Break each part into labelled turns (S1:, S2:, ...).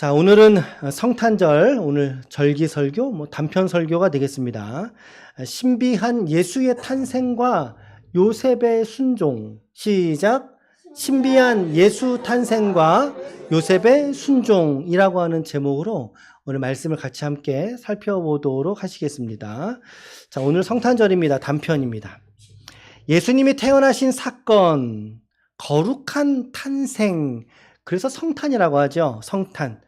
S1: 자, 오늘은 성탄절, 오늘 절기설교, 단편설교가 되겠습니다. 신비한 예수의 탄생과 요셉의 순종. 시작. 신비한 예수 탄생과 요셉의 순종이라고 하는 제목으로 오늘 말씀을 같이 함께 살펴보도록 하시겠습니다. 자, 오늘 성탄절입니다. 단편입니다. 예수님이 태어나신 사건, 거룩한 탄생, 그래서 성탄이라고 하죠. 성탄.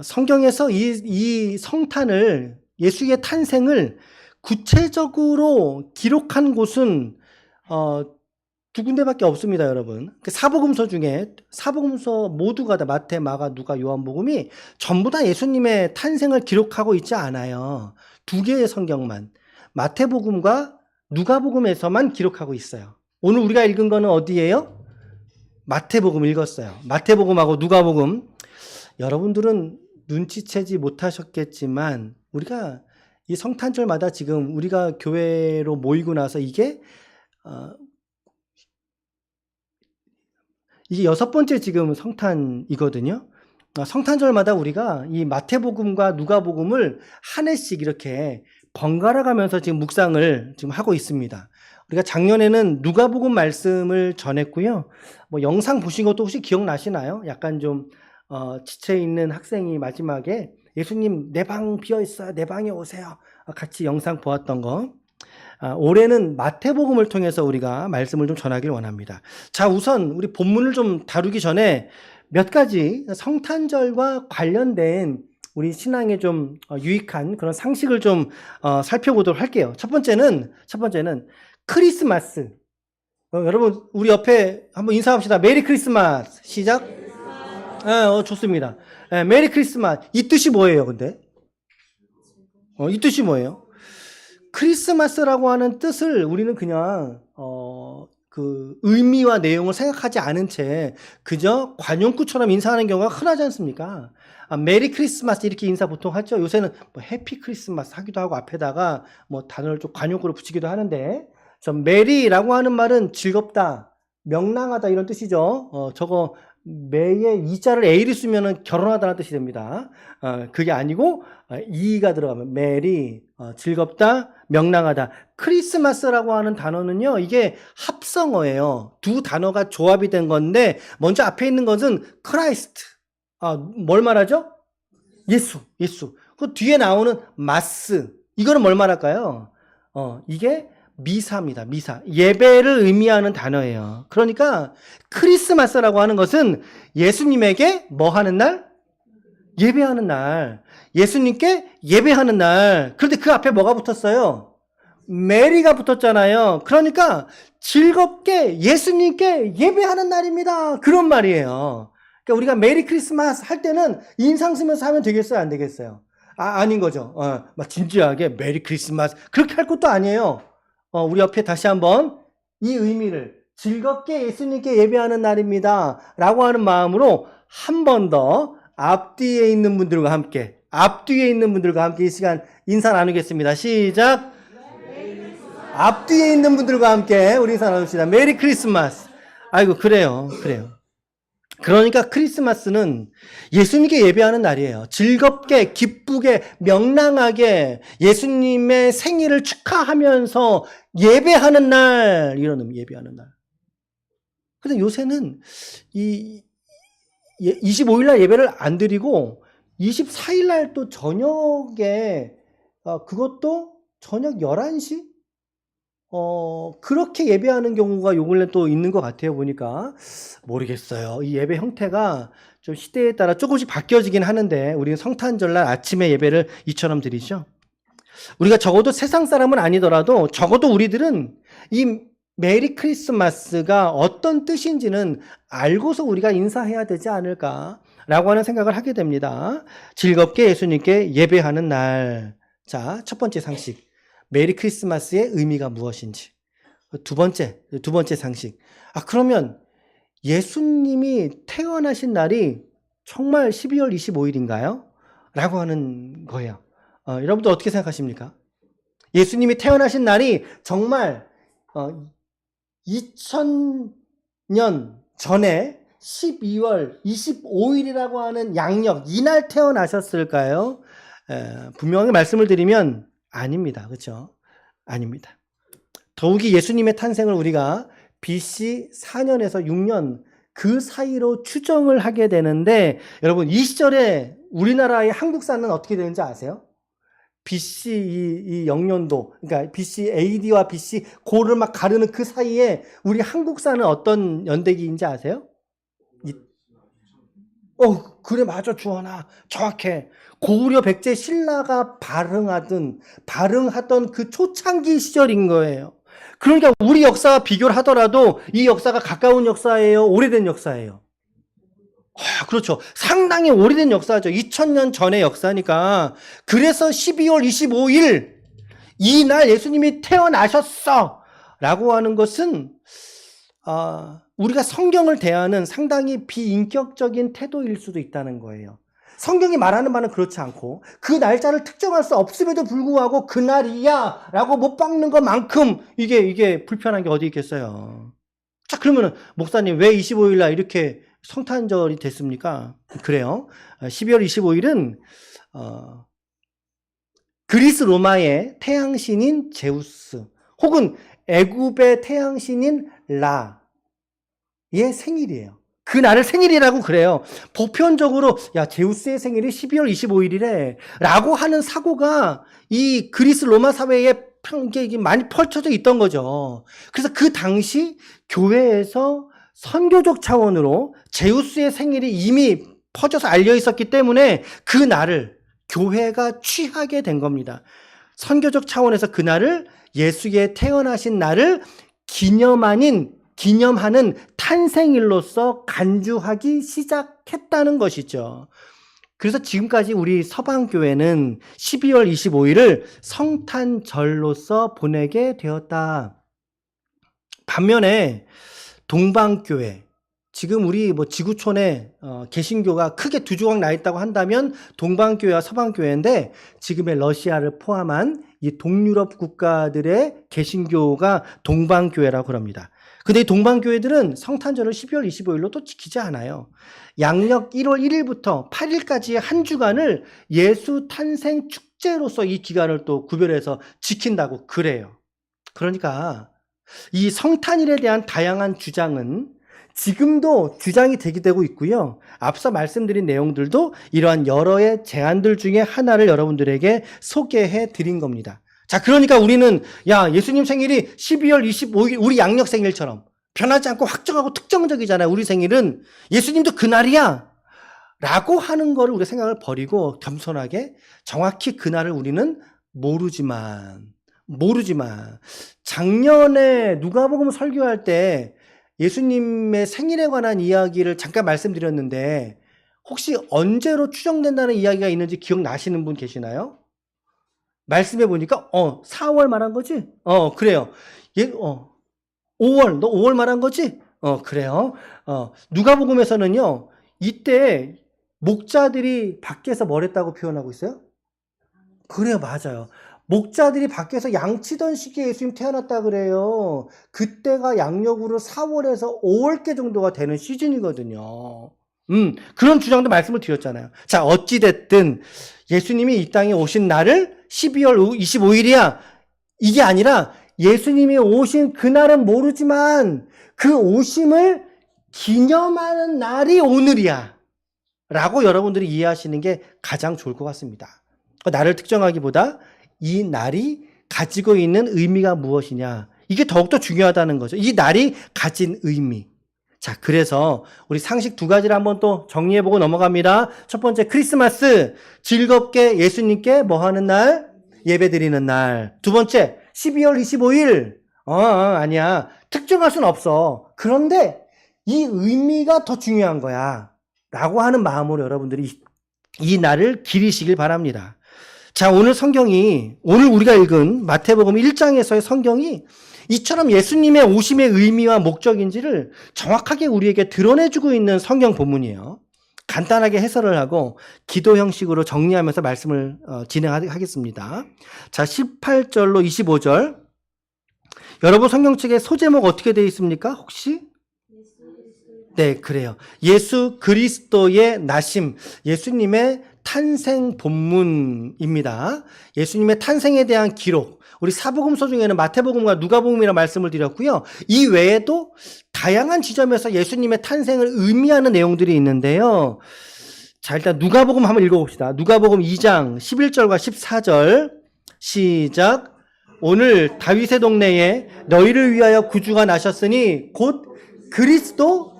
S1: 성경에서 이 성탄을, 예수의 탄생을 구체적으로 기록한 곳은 두 군데밖에 없습니다, 여러분. 사복음서 중에, 사복음서 모두가 다 마태, 마가, 누가, 요한복음이 전부 다 예수님의 탄생을 기록하고 있지 않아요. 두 개의 성경만, 마태복음과 누가복음에서만 기록하고 있어요. 오늘 우리가 읽은 거는 어디예요? 마태복음 읽었어요. 마태복음하고 누가복음. 여러분들은 눈치채지 못하셨겠지만 우리가 이 성탄절마다 지금 우리가 교회로 모이고 나서 이게 여섯 번째 지금 성탄이거든요. 성탄절마다 우리가 이 마태복음과 누가복음을 한 해씩 이렇게 번갈아 가면서 지금 묵상을 지금 하고 있습니다. 우리가 작년에는 누가복음 말씀을 전했고요. 영상 보신 것도 혹시 기억나시나요? 약간 좀 지쳐 있는 학생이 마지막에 예수님 내 방 비어 있어요. 내 방에 오세요. 같이 영상 보았던 거. 올해는 마태복음을 통해서 우리가 말씀을 좀 전하길 원합니다. 자, 우선 우리 본문을 좀 다루기 전에 몇 가지 성탄절과 관련된 우리 신앙에 좀 유익한 그런 상식을 좀 살펴보도록 할게요. 첫 번째는 크리스마스. 여러분, 우리 옆에 한번 인사합시다. 메리 크리스마스. 시작. 좋습니다. 메리 크리스마스. 이 뜻이 뭐예요, 근데? 이 뜻이 뭐예요? 크리스마스라고 하는 뜻을 우리는 그냥, 그 의미와 내용을 생각하지 않은 채 그저 관용구처럼 인사하는 경우가 흔하지 않습니까? 메리 크리스마스 이렇게 인사 보통 하죠. 요새는 해피 크리스마스 하기도 하고 앞에다가 단어를 좀 관용구로 붙이기도 하는데, 메리라고 하는 말은 즐겁다, 명랑하다 이런 뜻이죠. 저거 매에 이자를 A를 쓰면은 결혼하다는 뜻이 됩니다. 그게 아니고 E가 들어가면 메리, 즐겁다, 명랑하다. 크리스마스라고 하는 단어는요, 이게 합성어예요. 두 단어가 조합이 된 건데, 먼저 앞에 있는 것은 크라이스트. 뭘 말하죠? 예수. 그 뒤에 나오는 마스. 이거는 뭘 말할까요? 이게 미사입니다. 미사. 예배를 의미하는 단어예요. 그러니까 크리스마스라고 하는 것은 예수님에게 뭐 하는 날? 예배하는 날. 예수님께 예배하는 날. 그런데 그 앞에 뭐가 붙었어요? 메리가 붙었잖아요. 그러니까 즐겁게 예수님께 예배하는 날입니다. 그런 말이에요. 그러니까 우리가 메리 크리스마스 할 때는 인상 쓰면서 하면 되겠어요? 안 되겠어요? 아닌 거죠. 막 진지하게 메리 크리스마스. 그렇게 할 것도 아니에요. 우리 옆에 다시 한번 이 의미를 즐겁게 예수님께 예배하는 날입니다 라고 하는 마음으로 한 번 더 앞뒤에 있는 분들과 함께 이 시간 인사 나누겠습니다. 시작. 앞뒤에 있는 분들과 함께 우리 인사 나눕시다. 메리 크리스마스. 아이고, 그래요. 그러니까 크리스마스는 예수님께 예배하는 날이에요. 즐겁게, 기쁘게, 명랑하게 예수님의 생일을 축하하면서 예배하는 날, 이런 의미, 예배하는 날. 근데 요새는 25일 날 예배를 안 드리고 24일 날 또 저녁에, 그것도 저녁 11시? 그렇게 예배하는 경우가 요 근래 또 있는 것 같아요, 보니까. 모르겠어요. 이 예배 형태가 좀 시대에 따라 조금씩 바뀌어지긴 하는데, 우리는 성탄절날 아침에 예배를 이처럼 드리죠. 우리가 적어도 세상 사람은 아니더라도, 적어도 우리들은 이 메리 크리스마스가 어떤 뜻인지는 알고서 우리가 인사해야 되지 않을까라고 하는 생각을 하게 됩니다. 즐겁게 예수님께 예배하는 날. 자, 첫 번째 상식. 메리 크리스마스의 의미가 무엇인지. 두 번째 상식. 그러면 예수님이 태어나신 날이 정말 12월 25일인가요? 라고 하는 거예요. 여러분들 어떻게 생각하십니까? 예수님이 태어나신 날이 정말 2000년 전에 12월 25일이라고 하는 양력 이날 태어나셨을까요? 분명히 말씀을 드리면 아닙니다. 그렇죠? 아닙니다. 더욱이 예수님의 탄생을 우리가 BC 4년에서 6년 그 사이로 추정을 하게 되는데 여러분 이 시절에 우리나라의 한국사는 어떻게 되는지 아세요? BC 이 0년도 그러니까 BC AD와 BC 고를 막 가르는 그 사이에 우리 한국사는 어떤 연대기인지 아세요? 그래 맞아 주원아 정확해. 고구려 백제 신라가 발흥하던 그 초창기 시절인 거예요. 그러니까 우리 역사와 비교를 하더라도 이 역사가 가까운 역사예요? 오래된 역사예요? 그렇죠. 상당히 오래된 역사죠. 2000년 전의 역사니까. 그래서 12월 25일 이날 예수님이 태어나셨어 라고 하는 것은 우리가 성경을 대하는 상당히 비인격적인 태도일 수도 있다는 거예요. 성경이 말하는 바는 그렇지 않고 그 날짜를 특정할 수 없음에도 불구하고 그날이야 라고 못 박는 것만큼 이게 불편한 게 어디 있겠어요. 자, 그러면은 목사님 왜 25일 날 이렇게 성탄절이 됐습니까? 그래요. 12월 25일은 그리스 로마의 태양신인 제우스 혹은 애굽의 태양신인 라의 생일이에요. 그 날을 생일이라고 그래요. 보편적으로 야 제우스의 생일이 12월 25일이래 라고 하는 사고가 이 그리스 로마 사회에 많이 펼쳐져 있던 거죠. 그래서 그 당시 교회에서 선교적 차원으로 제우스의 생일이 이미 퍼져서 알려 있었기 때문에 그 날을 교회가 취하게 된 겁니다. 선교적 차원에서 그 날을 예수의 태어나신 날을 기념하는 탄생일로서 간주하기 시작했다는 것이죠. 그래서 지금까지 우리 서방교회는 12월 25일을 성탄절로서 보내게 되었다. 반면에 동방교회, 지금 우리 지구촌에 개신교가 크게 두 조각 나 있다고 한다면 동방교회와 서방교회인데 지금의 러시아를 포함한 이 동유럽 국가들의 개신교가 동방교회라고 그럽니다. 근데 이 동방교회들은 성탄절을 12월 25일로 또 지키지 않아요. 양력 1월 1일부터 8일까지의 한 주간을 예수 탄생 축제로서 이 기간을 또 구별해서 지킨다고 그래요. 그러니까 이 성탄일에 대한 다양한 주장은 지금도 주장이 되고 있고요. 앞서 말씀드린 내용들도 이러한 여러의 제안들 중에 하나를 여러분들에게 소개해 드린 겁니다. 자, 그러니까 우리는 예수님 생일이 12월 25일 우리 양력 생일처럼 변하지 않고 확정하고 특정적이잖아요. 우리 생일은 예수님도 그날이야 라고 하는 거를 우리가 생각을 버리고 겸손하게 정확히 그날을 우리는 모르지만 작년에 누가복음 설교할 때 예수님의 생일에 관한 이야기를 잠깐 말씀드렸는데 혹시 언제로 추정된다는 이야기가 있는지 기억나시는 분 계시나요? 말씀해 보니까 4월 말한 거지? 그래요. 5월 너 5월 말한 거지? 그래요. 누가복음에서는요. 이때 목자들이 밖에서 뭘 했다고 표현하고 있어요? 그래요. 맞아요. 목자들이 밖에서 양치던 시기에 예수님 태어났다 그래요. 그때가 양력으로 4월에서 5월께 정도가 되는 시즌이거든요. 그런 주장도 말씀을 드렸잖아요. 자, 어찌됐든 예수님이 이 땅에 오신 날을 12월 25일이야. 이게 아니라 예수님이 오신 그날은 모르지만 그 오심을 기념하는 날이 오늘이야. 라고 여러분들이 이해하시는 게 가장 좋을 것 같습니다. 날을 특정하기보다 이 날이 가지고 있는 의미가 무엇이냐. 이게 더욱더 중요하다는 거죠. 이 날이 가진 의미. 자, 그래서 우리 상식 두 가지를 한번 또 정리해보고 넘어갑니다. 첫 번째, 크리스마스. 즐겁게 예수님께 뭐 하는 날? 예배 드리는 날. 두 번째, 12월 25일. 아니야. 특정할 수는 없어. 그런데 이 의미가 더 중요한 거야. 라고 하는 마음으로 여러분들이 이 날을 기리시길 바랍니다. 자, 오늘 우리가 읽은 마태복음 1장에서의 성경이 이처럼 예수님의 오심의 의미와 목적인지를 정확하게 우리에게 드러내주고 있는 성경 본문이에요. 간단하게 해설을 하고 기도 형식으로 정리하면서 말씀을 진행하겠습니다. 자, 18절로 25절. 여러분 성경책에 소제목 어떻게 되어 있습니까? 혹시? 네, 그래요. 예수 그리스도의 나심, 예수님의 탄생 본문입니다. 예수님의 탄생에 대한 기록, 우리 사복음서 중에는 마태복음과 누가복음이라는 말씀을 드렸고요. 이 외에도 다양한 지점에서 예수님의 탄생을 의미하는 내용들이 있는데요. 자, 일단 누가복음 한번 읽어봅시다. 누가복음 2장 11절과 14절 시작. 오늘 다윗의 동네에 너희를 위하여 구주가 나셨으니 곧 그리스도,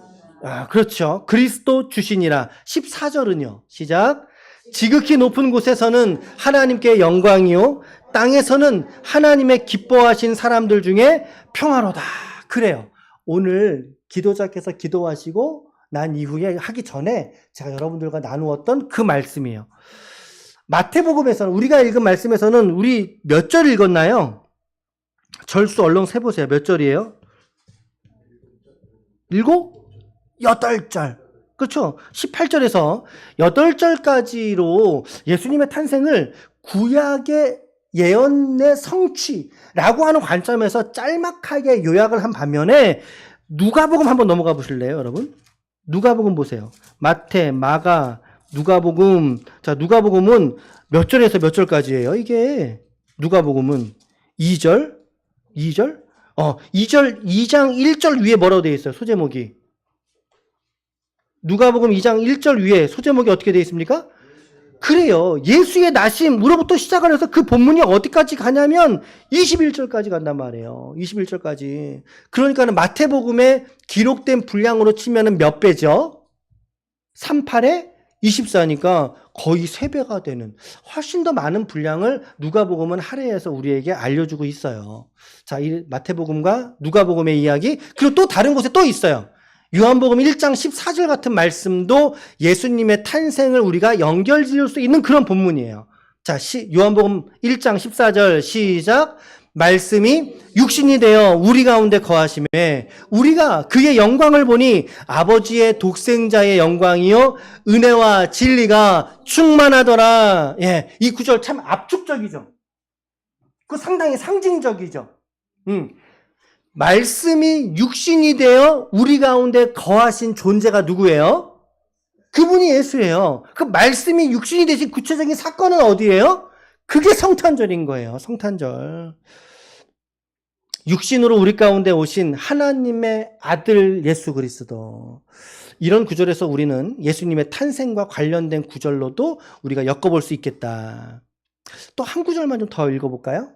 S1: 그렇죠. 그리스도 주시니라. 14절은요. 시작. 지극히 높은 곳에서는 하나님께 영광이요 땅에서는 하나님의 기뻐하신 사람들 중에 평화로다. 그래요. 오늘 기도자께서 기도하시고 난 이후에 하기 전에 제가 여러분들과 나누었던 그 말씀이에요. 마태복음에서는 우리가 읽은 말씀에서는 우리 몇 절 읽었나요? 절수 얼른 세보세요. 몇 절이에요? 7? 8절. 그렇죠? 18절에서 8절까지로 예수님의 탄생을 구약의 예언의 성취라고 하는 관점에서 짤막하게 요약을 한 반면에 누가복음 한번 넘어가 보실래요, 여러분? 누가복음 보세요. 마태, 마가, 누가복음. 자, 누가복음은 몇 절에서 몇 절까지예요? 이게 누가복음은 2절? 2절? 2절, 2장 1절 위에 뭐라고 되어 있어요? 소제목이. 누가복음 2장 1절 위에 소제목이 어떻게 되어 있습니까? 그래요. 예수의 나심으로부터 시작을 해서 그 본문이 어디까지 가냐면 21절까지 간단 말이에요. 21절까지. 그러니까는 마태복음에 기록된 분량으로 치면은 몇 배죠? 38에 24니까 거의 3배가 되는, 훨씬 더 많은 분량을 누가복음은 할애해서 우리에게 알려주고 있어요. 자, 이 마태복음과 누가복음의 이야기, 그리고 또 다른 곳에 또 있어요. 요한복음 1장 14절 같은 말씀도 예수님의 탄생을 우리가 연결 지을 수 있는 그런 본문이에요. 자, 요한복음 1장 14절 시작. 말씀이 육신이 되어 우리 가운데 거하심에 우리가 그의 영광을 보니 아버지의 독생자의 영광이요 은혜와 진리가 충만하더라. 예, 이 구절 참 압축적이죠. 그 상당히 상징적이죠. 말씀이 육신이 되어 우리 가운데 거하신 존재가 누구예요? 그분이 예수예요. 그 말씀이 육신이 되신 구체적인 사건은 어디예요? 그게 성탄절인 거예요. 성탄절. 육신으로 우리 가운데 오신 하나님의 아들 예수 그리스도. 이런 구절에서 우리는 예수님의 탄생과 관련된 구절로도 우리가 엮어볼 수 있겠다. 또 한 구절만 좀 더 읽어볼까요?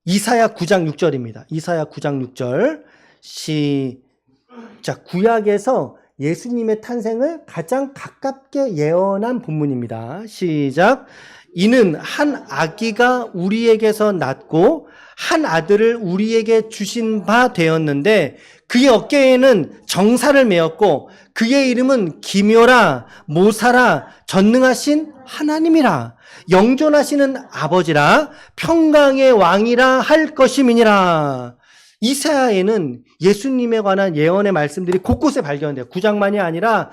S1: 이사야 9장 6절입니다. 이사야 9장 6절. 시작. 구약에서 예수님의 탄생을 가장 가깝게 예언한 본문입니다. 시작. 이는 한 아기가 우리에게서 낳고 한 아들을 우리에게 주신 바 되었는데 그의 어깨에는 정사를 메었고 그의 이름은 기묘라 모사라 전능하신 하나님이라 영존하시는 아버지라 평강의 왕이라 할 것임이니라. 이사야에는 예수님에 관한 예언의 말씀들이 곳곳에 발견돼요. 9장만이 아니라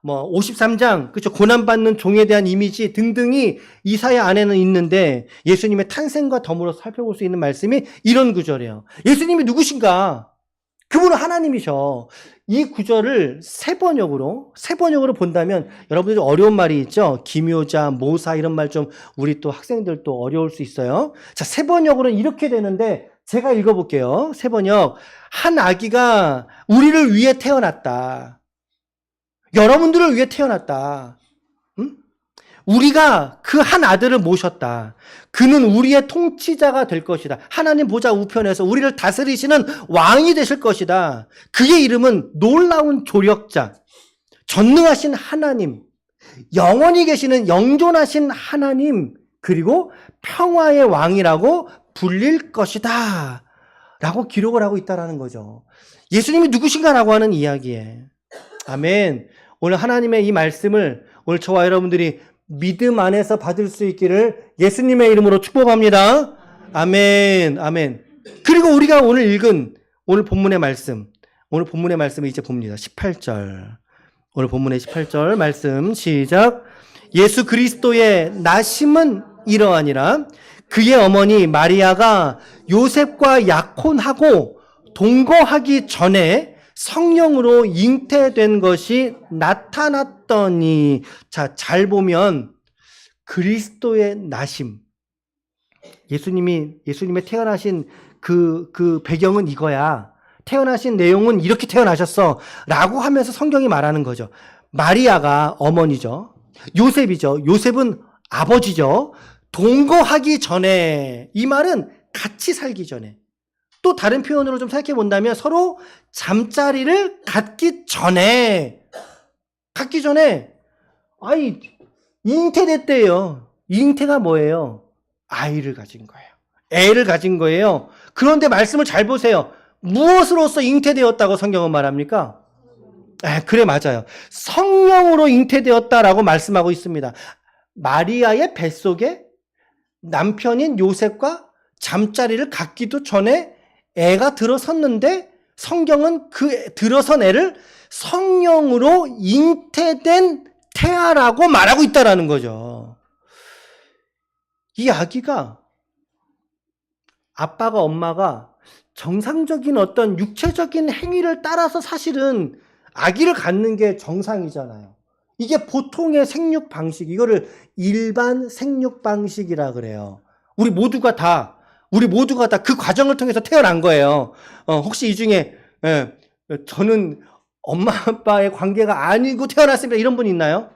S1: 53장, 그렇죠. 고난받는 종에 대한 이미지 등등이 이사야 안에는 있는데 예수님의 탄생과 더불어 살펴볼 수 있는 말씀이 이런 구절이에요. 예수님이 누구신가? 그분은 하나님이셔. 이 구절을 세 번역으로 본다면 여러분들이 어려운 말이 있죠. 기묘자, 모사 이런 말 좀 우리 또 학생들도 어려울 수 있어요. 자, 세 번역으로는 이렇게 되는데 제가 읽어볼게요. 세 번역. 한 아기가 우리를 위해 태어났다. 여러분들을 위해 태어났다. 우리가 그 한 아들을 모셨다. 그는 우리의 통치자가 될 것이다. 하나님 보좌 우편에서 우리를 다스리시는 왕이 되실 것이다. 그의 이름은 놀라운 조력자, 전능하신 하나님, 영원히 계시는 영존하신 하나님, 그리고 평화의 왕이라고 불릴 것이다. 라고 기록을 하고 있다는 거죠. 예수님이 누구신가라고 하는 이야기에. 아멘. 오늘 하나님의 이 말씀을 오늘 저와 여러분들이 믿음 안에서 받을 수 있기를 예수님의 이름으로 축복합니다. 아멘. 아멘. 그리고 우리가 오늘 읽은 오늘 본문의 말씀을 이제 봅니다. 18절. 오늘 본문의 18절 말씀 시작. 예수 그리스도의 나심은 이러하니라. 그의 어머니 마리아가 요셉과 약혼하고 동거하기 전에 성령으로 잉태된 것이 나타났더니. 자, 잘 보면 그리스도의 나심. 예수님의 태어나신 그 배경은 이거야. 태어나신 내용은 이렇게 태어나셨어. 라고 하면서 성경이 말하는 거죠. 마리아가 어머니죠. 요셉이죠. 요셉은 아버지죠. 동거하기 전에. 이 말은 같이 살기 전에. 또 다른 표현으로 좀 생각해 본다면 서로 잠자리를 갖기 전에. 아니, 잉태됐대요. 잉태가 뭐예요? 아이를 가진 거예요. 애를 가진 거예요. 그런데 말씀을 잘 보세요. 무엇으로서 잉태되었다고 성경은 말합니까? 그래, 맞아요. 성령으로 잉태되었다라고 말씀하고 있습니다. 마리아의 뱃속에 남편인 요셉과 잠자리를 갖기도 전에 애가 들어섰는데 성경은 그 들어선 애를 성령으로 잉태된 태아라고 말하고 있다라는 거죠. 이 아기가 아빠가 엄마가 정상적인 어떤 육체적인 행위를 따라서 사실은 아기를 갖는 게 정상이잖아요. 이게 보통의 생육 방식, 이거를 일반 생육 방식이라 그래요. 우리 모두가 다 그 과정을 통해서 태어난 거예요. 혹시 이 중에 저는 엄마 아빠의 관계가 아니고 태어났습니다 이런 분 있나요?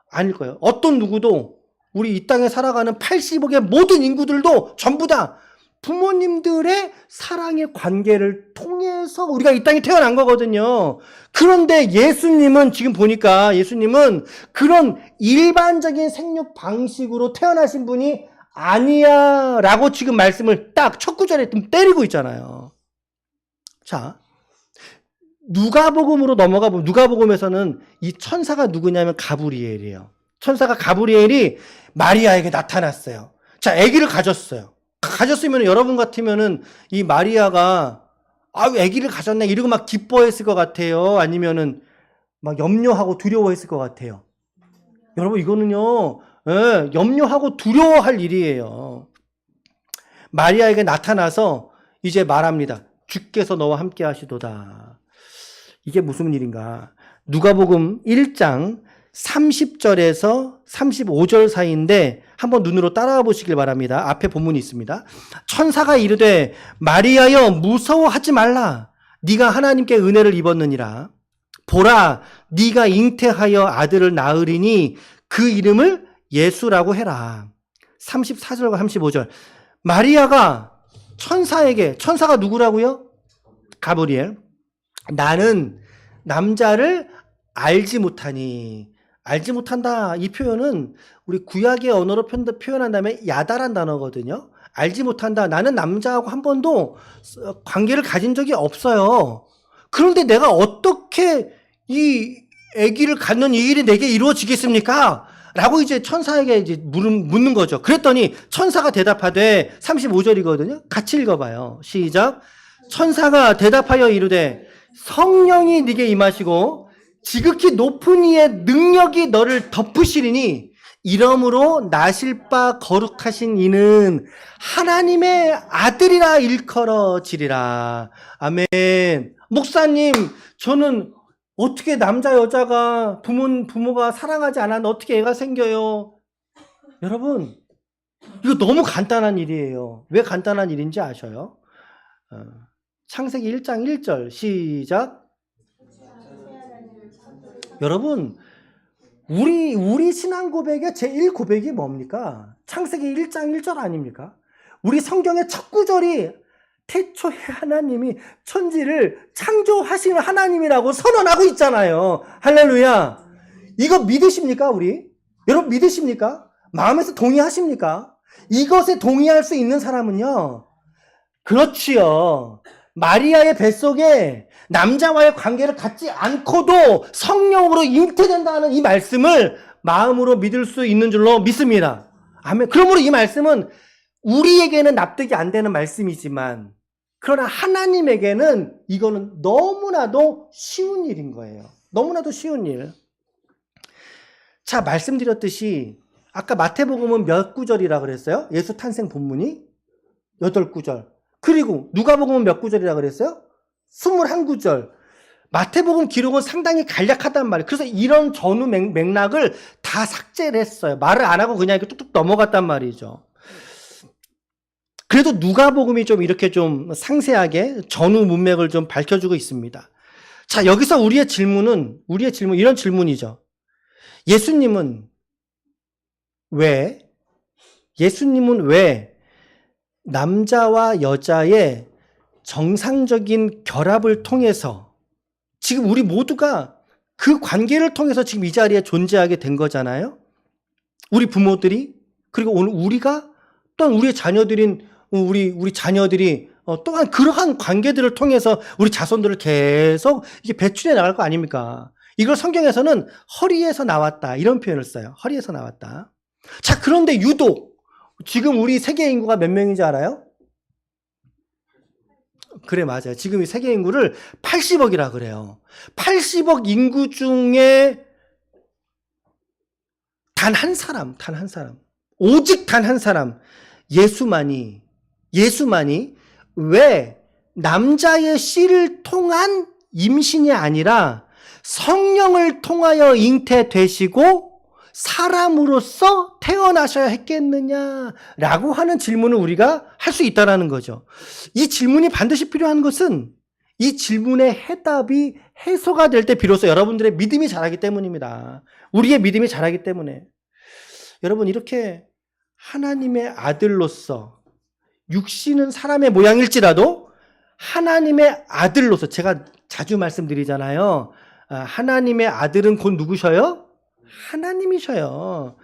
S1: 아닐 거예요. 어떤 누구도 우리 이 땅에 살아가는 80억의 모든 인구들도 전부 다 부모님들의 사랑의 관계를 통해서 우리가 이 땅에 태어난 거거든요. 그런데 예수님은 지금 보니까 예수님은 그런 일반적인 생육 방식으로 태어나신 분이 아니야 라고 지금 말씀을 딱 첫 구절에 때리고 있잖아요. 자, 누가복음으로 넘어가 보면 누가복음에서는 이 천사가 누구냐면 가브리엘이에요. 천사가 가브리엘이 마리아에게 나타났어요. 자, 아기를 가졌으면 여러분 같으면은 이 마리아가 아기를 가졌네 이러고 막 기뻐했을 것 같아요. 아니면은 막 염려하고 두려워했을 것 같아요. 여러분 이거는요, 염려하고 두려워할 일이에요. 마리아에게 나타나서 이제 말합니다. 주께서 너와 함께 하시도다. 이게 무슨 일인가? 누가복음 1장 30절에서 35절 사이인데 한번 눈으로 따라와 보시길 바랍니다. 앞에 본문이 있습니다. 천사가 이르되 마리아여 무서워하지 말라. 네가 하나님께 은혜를 입었느니라. 보라 네가 잉태하여 아들을 낳으리니 그 이름을 예수라고 해라. 34절과 35절. 마리아가 천사가 누구라고요? 가브리엘. 나는 남자를 알지 못한다. 이 표현은 우리 구약의 언어로 표현한다면 야다란 단어거든요. 알지 못한다. 나는 남자하고 한 번도 관계를 가진 적이 없어요. 그런데 내가 어떻게 이 아기를 갖는 이 일이 내게 이루어지겠습니까? 라고 이제 천사에게 이제 묻는 거죠. 그랬더니 천사가 대답하되 35절이거든요. 같이 읽어봐요. 시작. 천사가 대답하여 이르되 성령이 네게 임하시고 지극히 높은 이의 능력이 너를 덮으시리니 이러므로 나실 바 거룩하신 이는 하나님의 아들이라 일컬어지리라. 아멘. 목사님, 저는 어떻게 남자 여자가 부모가 사랑하지 않았는데 어떻게 애가 생겨요? 여러분, 이거 너무 간단한 일이에요. 왜 간단한 일인지 아셔요? 창세기 1장 1절 시작. 여러분, 우리 신앙 고백의 제1 고백이 뭡니까? 창세기 1장 1절 아닙니까? 우리 성경의 첫 구절이 태초에 하나님이 천지를 창조하시는 하나님이라고 선언하고 있잖아요. 할렐루야. 이거 믿으십니까, 우리? 여러분 믿으십니까? 마음에서 동의하십니까? 이것에 동의할 수 있는 사람은요. 그렇지요. 마리아의 뱃속에 남자와의 관계를 갖지 않고도 성령으로 잉태된다는 이 말씀을 마음으로 믿을 수 있는 줄로 믿습니다. 아멘. 그러므로 이 말씀은 우리에게는 납득이 안 되는 말씀이지만 그러나 하나님에게는 이거는 너무나도 쉬운 일인 거예요. 너무나도 쉬운 일. 자, 말씀드렸듯이 아까 마태복음은 몇 구절이라 그랬어요? 예수 탄생 본문이 8구절. 그리고 누가복음은 몇 구절이라 그랬어요? 21구절. 마태복음 기록은 상당히 간략하단 말이에요. 그래서 이런 전후 맥락을 다 삭제를 했어요. 말을 안 하고 그냥 이렇게 뚝뚝 넘어갔단 말이죠. 그래도 누가복음이 좀 이렇게 좀 상세하게 전후 문맥을 좀 밝혀주고 있습니다. 자, 여기서 우리의 질문, 이런 질문이죠. 예수님은 왜 남자와 여자의 정상적인 결합을 통해서 지금 우리 모두가 그 관계를 통해서 지금 이 자리에 존재하게 된 거잖아요. 우리 부모들이, 그리고 오늘 우리가, 또한 우리의 자녀들인 우리 자녀들이 또한 그러한 관계들을 통해서 우리 자손들을 계속 이게 배출해 나갈 거 아닙니까? 이걸 성경에서는 허리에서 나왔다 이런 표현을 써요. 허리에서 나왔다. 자, 그런데 유독 지금 우리 세계 인구가 몇 명인지 알아요? 그래, 맞아요. 지금 이 세계 인구를 80억이라 그래요. 80억 인구 중에 단 한 사람, 오직 단 한 사람, 예수만이 왜 남자의 씨를 통한 임신이 아니라 성령을 통하여 잉태되시고 사람으로서 태어나셔야 했겠느냐라고 하는 질문을 우리가 할 수 있다는 거죠. 이 질문이 반드시 필요한 것은 이 질문의 해답이 해소가 될 때 비로소 여러분들의 믿음이 자라기 때문입니다. 우리의 믿음이 자라기 때문에. 여러분, 이렇게 하나님의 아들로서 육신은 사람의 모양일지라도 하나님의 아들로서, 제가 자주 말씀드리잖아요. 하나님의 아들은 곧 누구셔요? 하나님이셔요.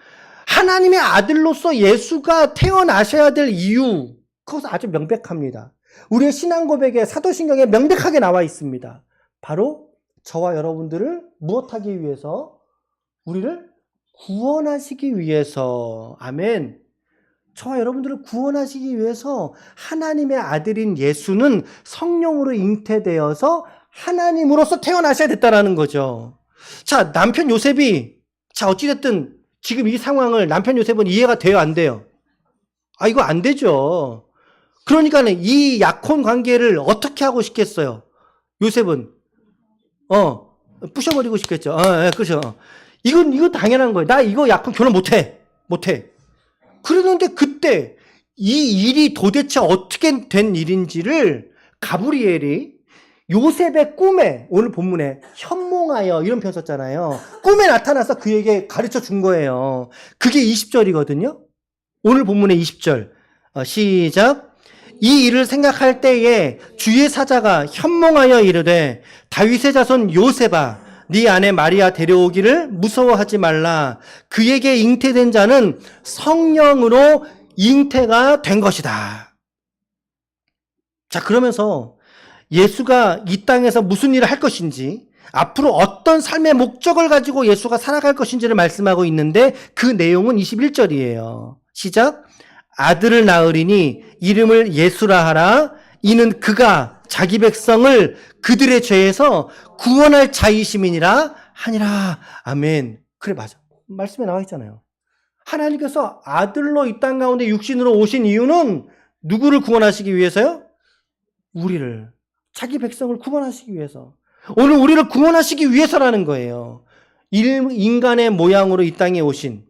S1: 하나님의 아들로서 예수가 태어나셔야 될 이유, 그것은 아주 명백합니다. 우리의 신앙 고백에 사도신경에 명백하게 나와 있습니다. 바로 저와 여러분들을 무엇하기 위해서? 우리를 구원하시기 위해서. 아멘. 저와 여러분들을 구원하시기 위해서 하나님의 아들인 예수는 성령으로 잉태되어서 하나님으로서 태어나셔야 됐다라는 거죠. 자, 남편 요셉이, 자, 어찌됐든 지금 이 상황을 남편 요셉은 이해가 돼요, 안 돼요? 이거 안 되죠. 그러니까는 이 약혼 관계를 어떻게 하고 싶겠어요? 요셉은 부셔버리고 싶겠죠. 그렇죠. 이건 당연한 거예요. 나 이거 약혼 결혼 못해. 그러는데 그때 이 일이 도대체 어떻게 된 일인지를 가브리엘이 요셉의 꿈에, 오늘 본문에 현몽하여 이런 표현 썼잖아요. 꿈에 나타나서 그에게 가르쳐 준 거예요. 그게 20절이거든요. 오늘 본문의 20절. 시작. 이 일을 생각할 때에 주의 사자가 현몽하여 이르되 다윗의 자손 요셉아, 네 아내 마리아 데려오기를 무서워하지 말라. 그에게 잉태된 자는 성령으로 잉태가 된 것이다. 자, 그러면서 예수가 이 땅에서 무슨 일을 할 것인지, 앞으로 어떤 삶의 목적을 가지고 예수가 살아갈 것인지를 말씀하고 있는데 그 내용은 21절이에요. 시작. 아들을 낳으리니 이름을 예수라 하라. 이는 그가 자기 백성을 그들의 죄에서 구원할 자이심이니라 하니라. 아멘. 그래, 맞아. 말씀에 나와 있잖아요. 하나님께서 아들로 이 땅 가운데 육신으로 오신 이유는 누구를 구원하시기 위해서요? 우리를, 자기 백성을 구원하시기 위해서. 오늘 우리를 구원하시기 위해서라는 거예요. 인간의 모양으로 이 땅에 오신,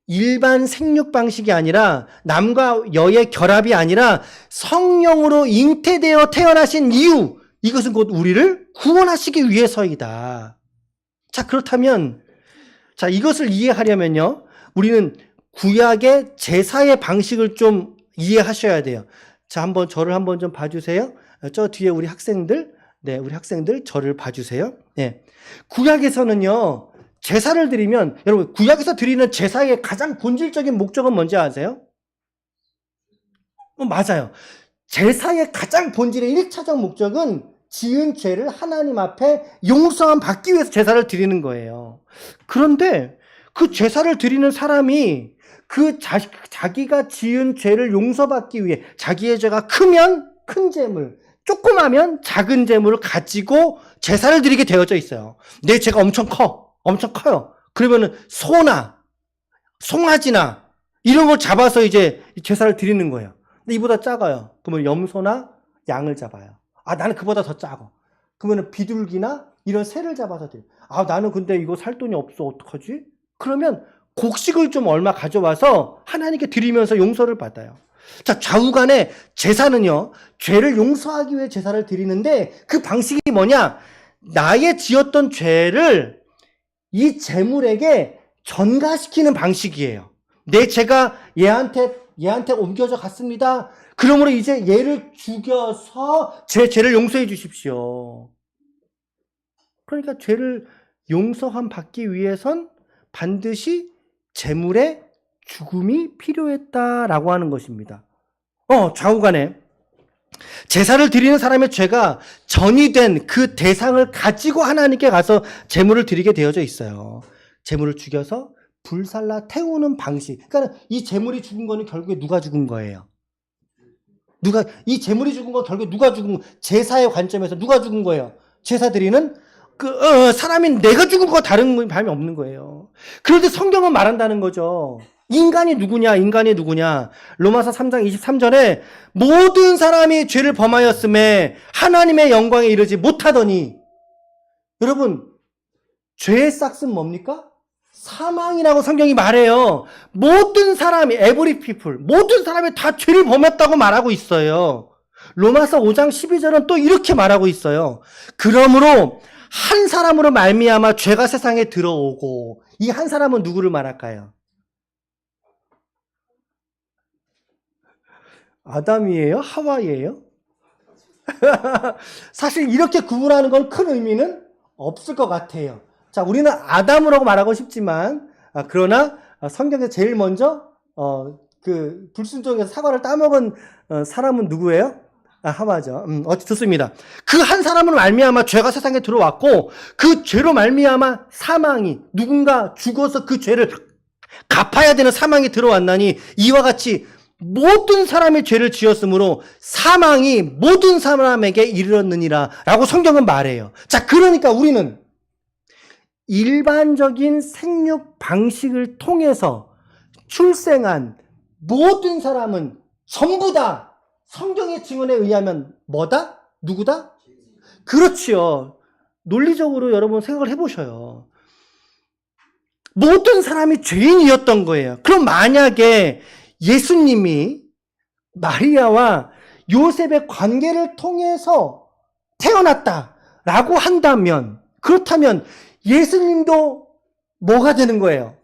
S1: 일반 생육 방식이 아니라 남과 여의 결합이 아니라 성령으로 잉태되어 태어나신 이유, 이것은 곧 우리를 구원하시기 위해서이다. 자, 그렇다면, 자, 이것을 이해하려면요, 우리는 구약의 제사의 방식을 좀 이해하셔야 돼요. 자, 저를 한번 좀 봐주세요. 저 뒤에 우리 학생들, 우리 학생들 저를 봐주세요. 구약에서는요, 제사를 드리면, 여러분, 구약에서 드리는 제사의 가장 본질적인 목적은 뭔지 아세요? 맞아요. 제사의 가장 본질의 1차적 목적은 지은 죄를 하나님 앞에 용서함 받기 위해서 제사를 드리는 거예요. 그런데 그 제사를 드리는 사람이 자기가 지은 죄를 용서받기 위해, 자기의 죄가 크면 큰 재물, 조그마면 작은 재물을 가지고 제사를 드리게 되어져 있어요. 내 죄가 엄청 커요. 그러면은 소나 송아지나 이런 걸 잡아서 이제 제사를 드리는 거예요. 근데 이보다 작아요. 그러면 염소나 양을 잡아요. 나는 그보다 더 작아. 그러면 비둘기나 이런 새를 잡아서 드려요. 아, 나는 근데 이거 살 돈이 없어. 어떡하지? 그러면 곡식을 좀 얼마 가져와서 하나님께 드리면서 용서를 받아요. 자, 좌우간에 제사는요, 죄를 용서하기 위해 제사를 드리는데 그 방식이 뭐냐? 나의 지었던 죄를 이 제물에게 전가시키는 방식이에요. 내 죄가 얘한테 옮겨져 갔습니다. 그러므로 이제 얘를 죽여서 제 죄를 용서해 주십시오. 그러니까 죄를 용서함 받기 위해선 반드시 제물의 죽음이 필요했다라고 하는 것입니다. 좌우간에 제사를 드리는 사람의 죄가 전이된 그 대상을 가지고 하나님께 가서 제물을 드리게 되어져 있어요. 제물을 죽여서 불살라 태우는 방식. 그러니까 이 제물이 죽은 거는 결국에 누가 죽은 거예요? 이 제물이 죽은 건 결국에 누가 죽은 거예요? 제사의 관점에서 누가 죽은 거예요? 제사 드리는 사람이 내가 죽은 거와 다른 감이 없는 거예요. 그런데 성경은 말한다는 거죠. 인간이 누구냐? 로마서 3장 23절에 모든 사람이 죄를 범하였음에 하나님의 영광에 이르지 못하더니, 여러분, 죄의 싹은 뭡니까? 사망이라고 성경이 말해요. 모든 사람이, every people, 모든 사람이 다 죄를 범했다고 말하고 있어요. 로마서 5장 12절은 또 이렇게 말하고 있어요. 그러므로 한 사람으로 말미암아 죄가 세상에 들어오고, 이 한 사람은 누구를 말할까요? 아담이에요? 하와이에요? 사실 이렇게 구분하는 건 큰 의미는 없을 것 같아요. 자, 우리는 아담이라고 말하고 싶지만, 그러나 성경에 제일 먼저 그 불순종에서 사과를 따먹은 사람은 누구예요? 하와죠. 좋습니다. 그 한 사람으로 말미암아 죄가 세상에 들어왔고, 그 죄로 말미암아 사망이, 누군가 죽어서 그 죄를 갚아야 되는 사망이 들어왔나니, 이와 같이 모든 사람이 죄를 지었으므로 사망이 모든 사람에게 이르렀느니라 라고 성경은 말해요. 자, 그러니까 우리는 일반적인 생육 방식을 통해서 출생한 모든 사람은 전부 다 성경의 증언에 의하면 뭐다? 누구다? 그렇지요. 논리적으로 여러분 생각을 해보셔요. 모든 사람이 죄인이었던 거예요. 그럼 만약에 예수님이 마리아와 요셉의 관계를 통해서 태어났다라고 한다면, 그렇다면 예수님도 뭐가 되는 거예요?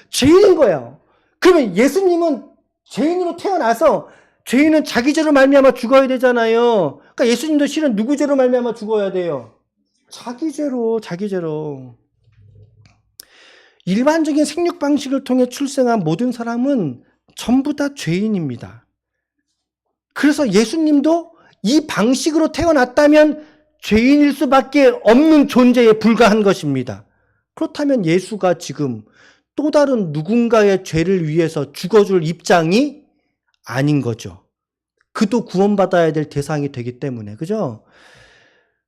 S1: 죄인인 거예요. 그러면 예수님은 죄인으로 태어나서 죄인은 자기 죄로 말미암아 죽어야 되잖아요. 그러니까 예수님도 실은 누구 죄로 말미암아 죽어야 돼요? 자기 죄로. 일반적인 생육 방식을 통해 출생한 모든 사람은 전부 다 죄인입니다. 그래서 예수님도 이 방식으로 태어났다면 죄인일 수밖에 없는 존재에 불과한 것입니다. 그렇다면 예수가 지금 또 다른 누군가의 죄를 위해서 죽어줄 입장이 아닌 거죠. 그도 구원받아야 될 대상이 되기 때문에, 그죠?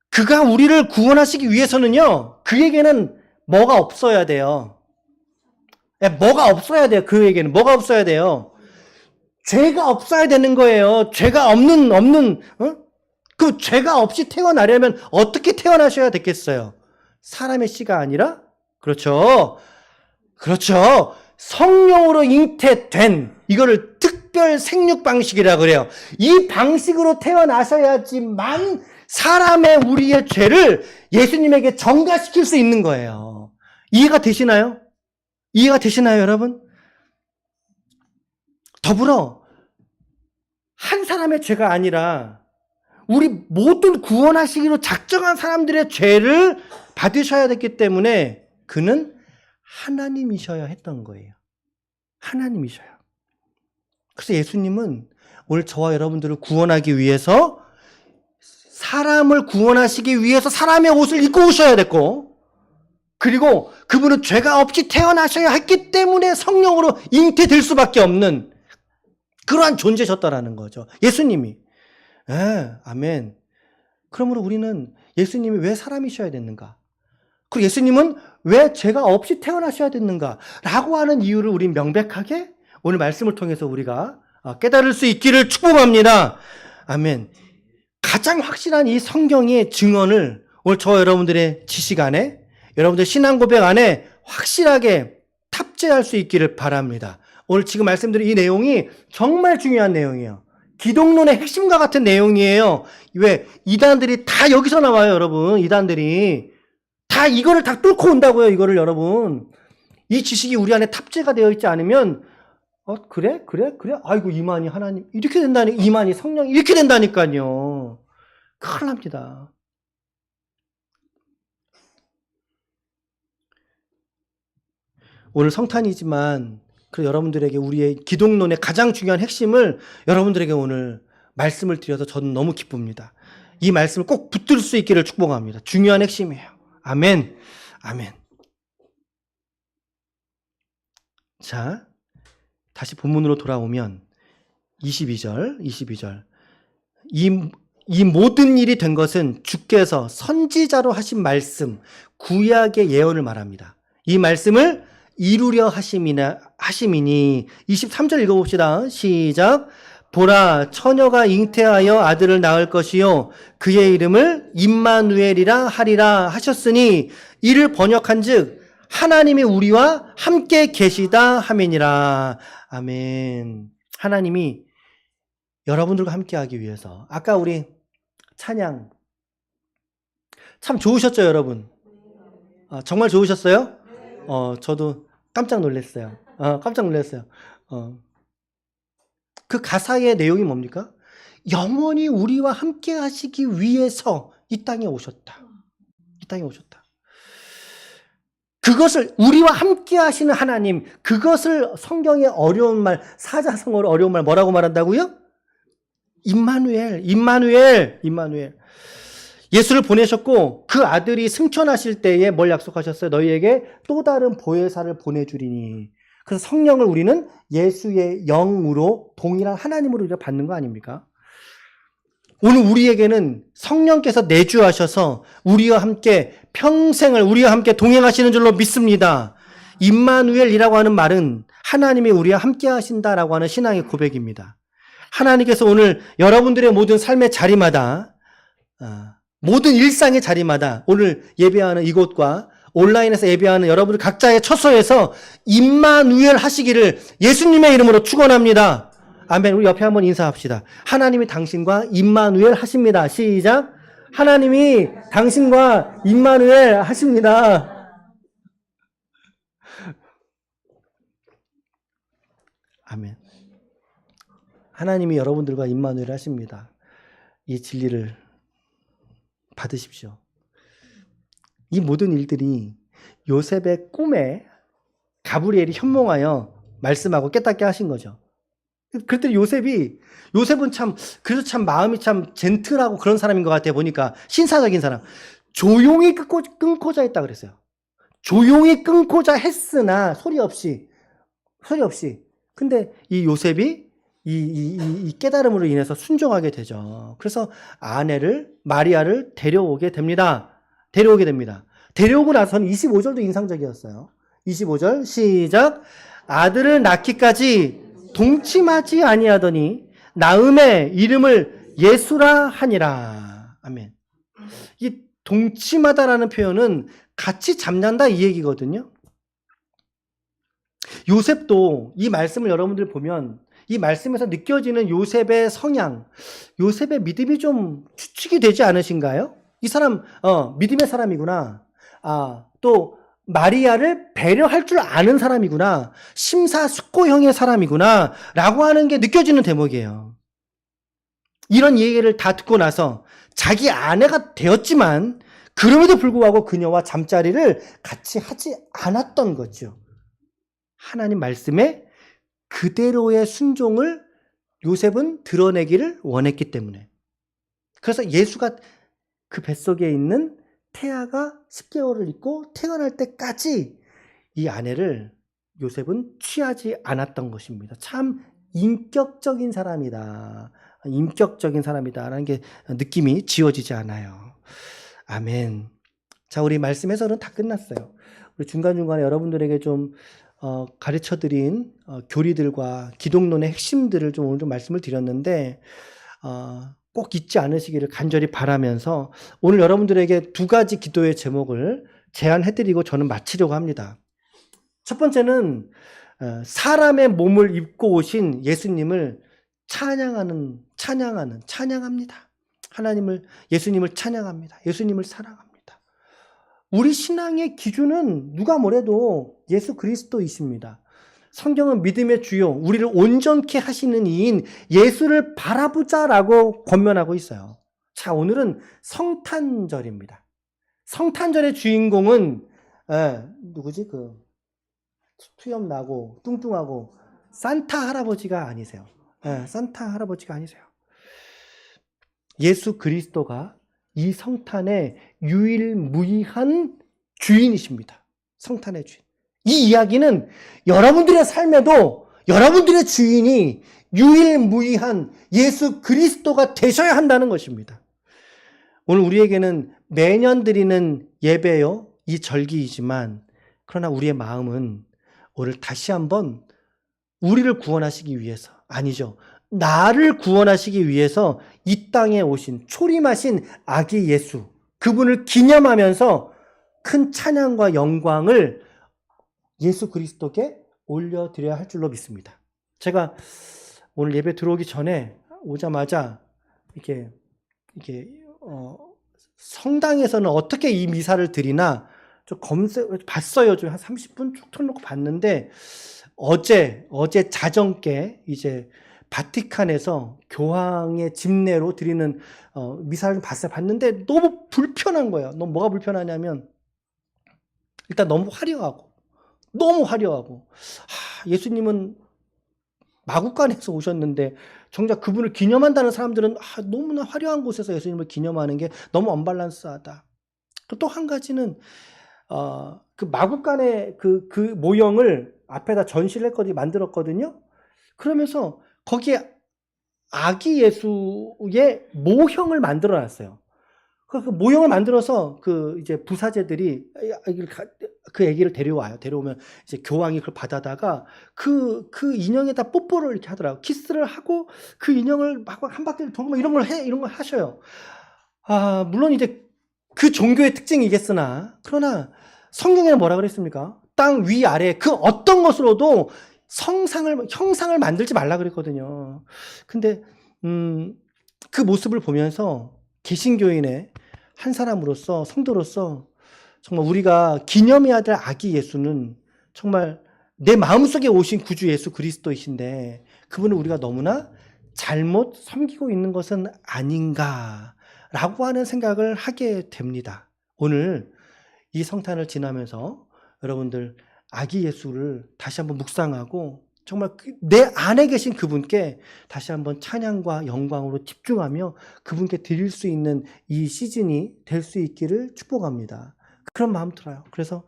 S1: 그가 우리를 구원하시기 위해서는요, 그에게는 뭐가 없어야 돼요? 뭐가 없어야 돼요? 그에게는 뭐가 없어야 돼요? 죄가 없어야 되는 거예요. 죄가 없는 그 죄가 없이 태어나려면 어떻게 태어나셔야 됐겠어요? 사람의 씨가 아니라, 그렇죠. 성령으로 잉태된, 이거를 특별 생육 방식이라고 그래요. 이 방식으로 태어나셔야지만 사람의 우리의 죄를 예수님에게 전가시킬 수 있는 거예요. 이해가 되시나요, 여러분? 더불어 한 사람의 죄가 아니라 우리 모든 구원하시기로 작정한 사람들의 죄를 받으셔야 됐기 때문에 그는 하나님이셔야 했던 거예요. 하나님이셔요. 그래서 예수님은 오늘 저와 여러분들을 구원하기 위해서, 사람을 구원하시기 위해서 사람의 옷을 입고 오셔야 됐고, 그리고 그분은 죄가 없이 태어나셔야 했기 때문에 성령으로 잉태될 수밖에 없는 그러한 존재셨다라는 거죠. 예수님이. 아멘. 그러므로 우리는 예수님이 왜 사람이셔야 됐는가? 그리고 예수님은 왜 죄가 없이 태어나셔야 됐는가? 라고 하는 이유를 우린 명백하게 오늘 말씀을 통해서 우리가 깨달을 수 있기를 축복합니다. 아멘. 가장 확실한 이 성경의 증언을 오늘 저 여러분들의 지식 안에, 여러분들 신앙 고백 안에 확실하게 탑재할 수 있기를 바랍니다. 오늘 지금 말씀드린 이 내용이 정말 중요한 내용이에요. 기독론의 핵심과 같은 내용이에요. 왜? 이단들이 다 여기서 나와요, 여러분. 이단들이. 다 이거를 다 뚫고 온다고요, 이거를 여러분. 이 지식이 우리 안에 탑재가 되어 있지 않으면, 그래? 아이고, 이만희 하나님. 이렇게 된다니, 이만희 성령 이렇게 된다니까요. 큰일 납니다. 오늘 성탄이지만, 여러분들에게 우리의 기독론의 가장 중요한 핵심을 여러분들에게 오늘 말씀을 드려서 저는 너무 기쁩니다. 이 말씀을 꼭 붙들 수 있기를 축복합니다. 중요한 핵심이에요. 아멘. 아멘. 자, 다시 본문으로 돌아오면 22절. 이 모든 일이 된 것은 주께서 선지자로 하신 말씀, 구약의 예언을 말합니다. 이 말씀을 이루려 하심이니 23절 읽어봅시다. 시작. 보라, 처녀가 잉태하여 아들을 낳을 것이요 그의 이름을 임마누엘이라 하리라 하셨으니 이를 번역한즉 하나님이 우리와 함께 계시다 하매니라. 아멘. 하나님이 여러분들과 함께하기 위해서, 아까 우리 찬양 참 좋으셨죠, 여러분? 정말 좋으셨어요? 저도 깜짝 놀랐어요. 그 가사의 내용이 뭡니까? 영원히 우리와 함께 하시기 위해서 이 땅에 오셨다. 그것을 우리와 함께 하시는 하나님, 그것을 성경의 어려운 말, 사자성어로 어려운 말 뭐라고 말한다고요? 임마누엘. 예수를 보내셨고 그 아들이 승천하실 때에 뭘 약속하셨어요? 너희에게 또 다른 보혜사를 보내주리니. 그래서 성령을 우리는 예수의 영으로 동일한 하나님으로 우리가 받는 거 아닙니까? 오늘 우리에게는 성령께서 내주하셔서 우리와 함께 평생을 우리와 함께 동행하시는 줄로 믿습니다. 임마누엘이라고 하는 말은 하나님이 우리와 함께 하신다라고 하는 신앙의 고백입니다. 하나님께서 오늘 여러분들의 모든 삶의 자리마다, 모든 일상의 자리마다, 오늘 예배하는 이곳과 온라인에서 예배하는 여러분들 각자의 처소에서 임마누엘 하시기를 예수님의 이름으로 축원합니다. 아멘. 우리 옆에 한번 인사합시다. 하나님이 당신과 임마누엘 하십니다. 시작. 하나님이 당신과 임마누엘 하십니다. 아멘. 하나님이 여러분들과 임마누엘 하십니다. 이 진리를 받으십시오. 이 모든 일들이 요셉의 꿈에 가브리엘이 현몽하여 말씀하고 깨닫게 하신 거죠. 그랬더니 요셉은 그래서 참 마음이 참 젠틀하고 그런 사람인 것 같아 보니까, 신사적인 사람. 조용히 끊고자 했다 그랬어요. 조용히 끊고자 했으나 소리 없이. 근데 이 요셉이 이 깨달음으로 인해서 순종하게 되죠. 그래서 아내를, 마리아를 데려오게 됩니다. 데려오고 나서는 25절도 인상적이었어요. 25절 시작. 아들을 낳기까지 동침하지 아니하더니 나음의 이름을 예수라 하니라. 아멘. 이 동침하다라는 표현은 같이 잠잔다 이 얘기거든요. 요셉도 이 말씀을 여러분들 보면 이 말씀에서 느껴지는 요셉의 성향, 요셉의 믿음이 좀 추측이 되지 않으신가요? 이 사람 믿음의 사람이구나. 또 마리아를 배려할 줄 아는 사람이구나. 심사숙고형의 사람이구나. 라고 하는 게 느껴지는 대목이에요. 이런 얘기를 다 듣고 나서 자기 아내가 되었지만 그럼에도 불구하고 그녀와 잠자리를 같이 하지 않았던 거죠. 하나님 말씀에 그대로의 순종을 요셉은 드러내기를 원했기 때문에. 그래서 예수가 그 뱃속에 있는 태아가 10개월을 있고 태어날 때까지 이 아내를 요셉은 취하지 않았던 것입니다. 참 인격적인 사람이다. 라는 게 느낌이 지워지지 않아요. 아멘. 자, 우리 말씀 해설은 다 끝났어요. 우리 중간중간에 여러분들에게 좀 가르쳐드린 교리들과 기독론의 핵심들을 좀 오늘 좀 말씀을 드렸는데, 꼭 잊지 않으시기를 간절히 바라면서 오늘 여러분들에게 두 가지 기도의 제목을 제안해드리고 저는 마치려고 합니다. 첫 번째는 사람의 몸을 입고 오신 예수님을 찬양합니다. 예수님을 찬양합니다. 예수님을 사랑합니다. 우리 신앙의 기준은 누가 뭐래도 예수 그리스도이십니다. 성경은 믿음의 주요, 우리를 온전케 하시는 이인 예수를 바라보자라고 권면하고 있어요. 자, 오늘은 성탄절입니다. 성탄절의 주인공은 누구지? 투염 나고 뚱뚱하고 산타 할아버지가 아니세요. 산타 할아버지가 아니세요. 예수 그리스도가 이 성탄의 유일무이한 주인이십니다. 성탄의 주인. 이 이야기는 여러분들의 삶에도 여러분들의 주인이 유일무이한 예수 그리스도가 되셔야 한다는 것입니다. 오늘 우리에게는 매년 드리는 예배요, 이 절기이지만 그러나 우리의 마음은 오늘 다시 한번 우리를 구원하시기 위해서, 아니죠, 나를 구원하시기 위해서 이 땅에 오신 초림하신 아기 예수, 그분을 기념하면서 큰 찬양과 영광을 예수 그리스도께 올려드려야 할 줄로 믿습니다. 제가 오늘 예배 들어오기 전에 오자마자 이렇게 성당에서는 어떻게 이 미사를 드리나 좀 봤어요. 좀 한 30분 쭉 틀어놓고 봤는데 어제 자정께 이제 바티칸에서 교황의 집례로 드리는 미사를 봤는데 너무 불편한 거예요. 너무 뭐가 불편하냐면 일단 너무 화려하고 예수님은 마구간에서 오셨는데 정작 그분을 기념한다는 사람들은 너무나 화려한 곳에서 예수님을 기념하는 게 너무 언밸런스하다. 또 한 가지는 그 마구간의 그 모형을 앞에다 전시를 했거든요. 만들었거든요. 그러면서 거기에 아기 예수의 모형을 만들어 놨어요. 그 모형을 만들어서 이제 부사제들이 그 아기를 데려와요. 데려오면 이제 교황이 그걸 받아다가 그 인형에다 뽀뽀를 이렇게 하더라고요. 키스를 하고 그 인형을 막 한 바퀴를 돌고 이런 걸 하셔요. 물론 이제 그 종교의 특징이겠으나, 그러나 성경에는 뭐라 그랬습니까? 땅 위아래 그 어떤 것으로도 형상을 만들지 말라 그랬거든요. 근데 그 모습을 보면서 개신교인의 한 사람으로서, 성도로서 정말 우리가 기념해야 될 아기 예수는 정말 내 마음속에 오신 구주 예수 그리스도이신데 그분을 우리가 너무나 잘못 섬기고 있는 것은 아닌가라고 하는 생각을 하게 됩니다. 오늘 이 성탄을 지나면서 여러분들 아기 예수를 다시 한번 묵상하고 정말 내 안에 계신 그분께 다시 한번 찬양과 영광으로 집중하며 그분께 드릴 수 있는 이 시즌이 될 수 있기를 축복합니다. 그런 마음 들어요. 그래서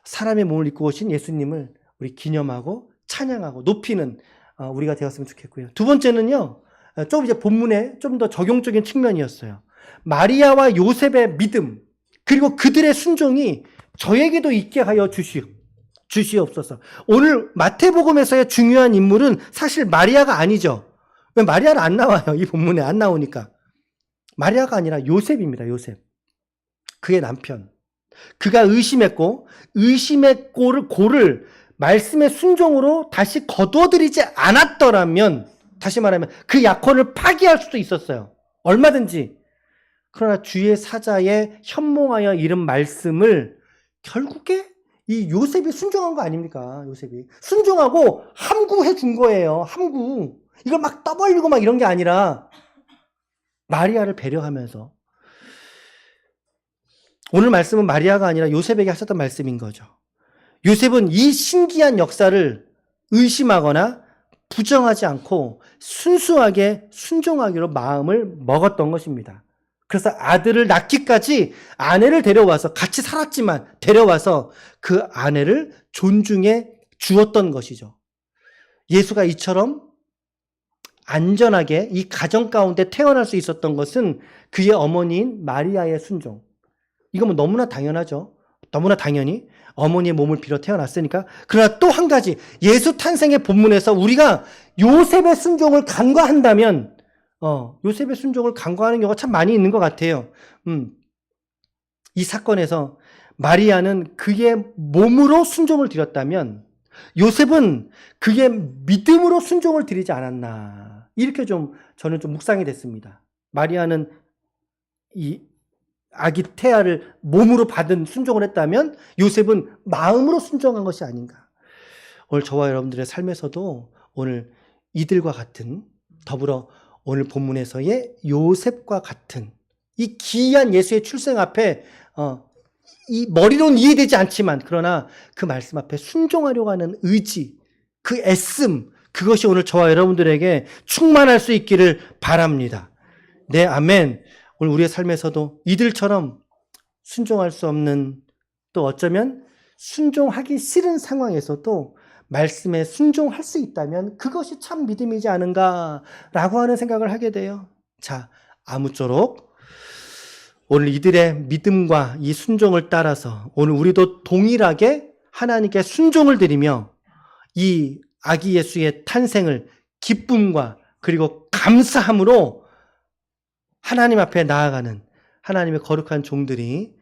S1: 사람의 몸을 입고 오신 예수님을 우리 기념하고 찬양하고 높이는 우리가 되었으면 좋겠고요. 두 번째는요, 좀 이제 본문에 좀 더 적용적인 측면이었어요. 마리아와 요셉의 믿음 그리고 그들의 순종이 저에게도 있게 하여 주시옵소서. 오늘 마태복음에서의 중요한 인물은 사실 마리아가 아니죠. 왜 마리아는 안 나와요? 이 본문에 안 나오니까. 마리아가 아니라 요셉입니다. 요셉. 그의 남편. 그가 의심했고 의심의 골을 말씀의 순종으로 다시 거두어들이지 않았더라면, 다시 말하면 그 약혼을 파기할 수도 있었어요. 얼마든지. 그러나 주의 사자의 현몽하여 이른 말씀을 결국에 이 요셉이 순종한 거 아닙니까? 요셉이 순종하고 함구해 준 거예요. 함구. 이걸 막 떠벌리고 막 이런 게 아니라 마리아를 배려하면서. 오늘 말씀은 마리아가 아니라 요셉에게 하셨던 말씀인 거죠. 요셉은 이 신기한 역사를 의심하거나 부정하지 않고 순수하게 순종하기로 마음을 먹었던 것입니다. 그래서 아들을 낳기까지 아내를 데려와서 같이 살았지만 데려와서 그 아내를 존중해 주었던 것이죠. 예수가 이처럼 안전하게 이 가정 가운데 태어날 수 있었던 것은 그의 어머니인 마리아의 순종. 이건 너무나 당연하죠. 너무나 당연히 어머니의 몸을 빌어 태어났으니까. 그러나 또 한 가지, 예수 탄생의 본문에서 우리가 요셉의 순종을 간과한다면 요셉의 순종을 간과하는 경우가 참 많이 있는 것 같아요. 이 사건에서 마리아는 그의 몸으로 순종을 드렸다면 요셉은 그의 믿음으로 순종을 드리지 않았나. 이렇게 저는 좀 묵상이 됐습니다. 마리아는 이 아기 태아를 몸으로 받은 순종을 했다면 요셉은 마음으로 순종한 것이 아닌가. 오늘 저와 여러분들의 삶에서도 오늘 이들과 같은, 더불어 오늘 본문에서의 요셉과 같은 이 기이한 예수의 출생 앞에 이 머리로는 이해되지 않지만 그러나 그 말씀 앞에 순종하려고 하는 의지, 그 애씀, 그것이 오늘 저와 여러분들에게 충만할 수 있기를 바랍니다. 네, 아멘. 오늘 우리의 삶에서도 이들처럼 순종할 수 없는, 또 어쩌면 순종하기 싫은 상황에서도 말씀에 순종할 수 있다면 그것이 참 믿음이지 않은가라고 하는 생각을 하게 돼요. 자, 아무쪼록 오늘 이들의 믿음과 이 순종을 따라서 오늘 우리도 동일하게 하나님께 순종을 드리며 이 아기 예수의 탄생을 기쁨과 그리고 감사함으로 하나님 앞에 나아가는 하나님의 거룩한 종들이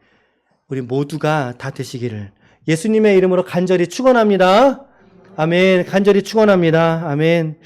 S1: 우리 모두가 다 되시기를 예수님의 이름으로 간절히 축원합니다. 아멘. 간절히 축원합니다. 아멘.